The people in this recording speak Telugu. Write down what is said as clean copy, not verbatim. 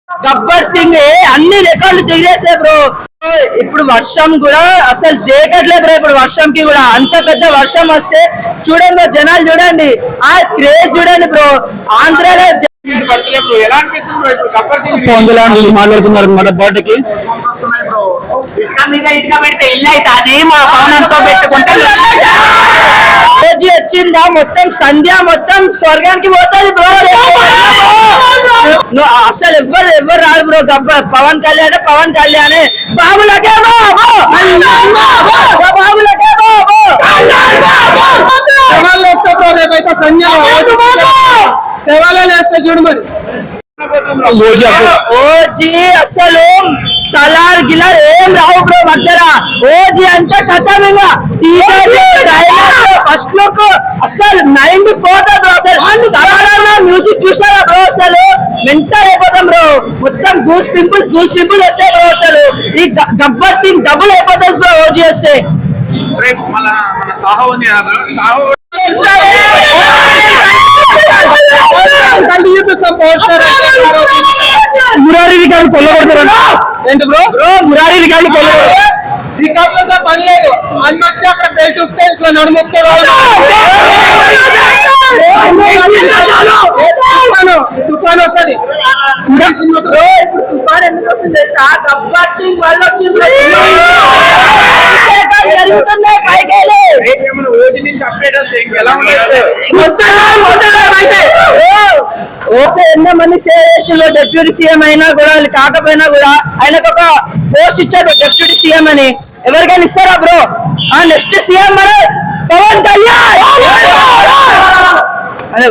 గబ్బర్ సింగ్ అన్ని రికార్డులు దిగేసే బ్రో. ఇప్పుడు వర్షం కూడా అసలు దేకట్లే బ్రో. ఇప్పుడు వర్షంకి కూడా అంత పెద్ద వర్షం వస్తే చూడండి జనాలు చూడండి, ఆ క్రేజ్ చూడండి బ్రో. ఆంధ్రాలో మాట్లాడుతున్నారు అనమాట బర్త్డేకి. వచ్చిందా మొత్తం సంధ్య మొత్తం స్వర్గానికి పోతుంది బ్రో. అసలు ఎవరు రాదు బ్రో. గబ్బర్ పవన్ కళ్యాణ్ బాబులకే బాబులకే చూడు మరి ఓజీ అసలు సలార్ గిలార్ ఏం రావు బ్రో మధ్యన. ఓజీ అంతా కథం ఇంకా ఫస్ట్ లుక్ అసలు 90 పోతుంది బ్రో. అసలు మ్యూజిక్ చూసారా బ్రో? అసలు మెంటల్ అయిపోతాం బ్రో. మొత్తం గూస్ పింపుల్స్ వస్తాయి బ్రో. అసలు ఈ గబ్బర్ సింగ్ డబుల్ అయిపోతుంది బ్రో ఓజీ వస్తే. మురారి రికార్డు కొల్లగొడతారంట. ఏంటి బ్రో? మురారి రికార్డు కొల్లగొడతారు. రికార్డులతో పని లేదు. అన్నట్టు అక్కడ బెల్ట్ ఉప్తే ఇట్లా నడుముప్తే తుఫాన్ వస్తుంది. తుఫాన్ ఎందుకు వస్తుంది తెలుసా? గబ్బర్ సింగ్ వల్ల వచ్చింది. ఎంతమంది డిప్యూటీ సీఎం అయినా కూడా కాకపోయినా కూడా ఆయనకు ఒక పోస్ట్ ఇచ్చాడు డిప్యూటీ సీఎం అని. ఎవరికైనా ఇస్తారా బ్రో? నెక్స్ట్ సీఎం మన పవన్ కళ్యాణ్. అదే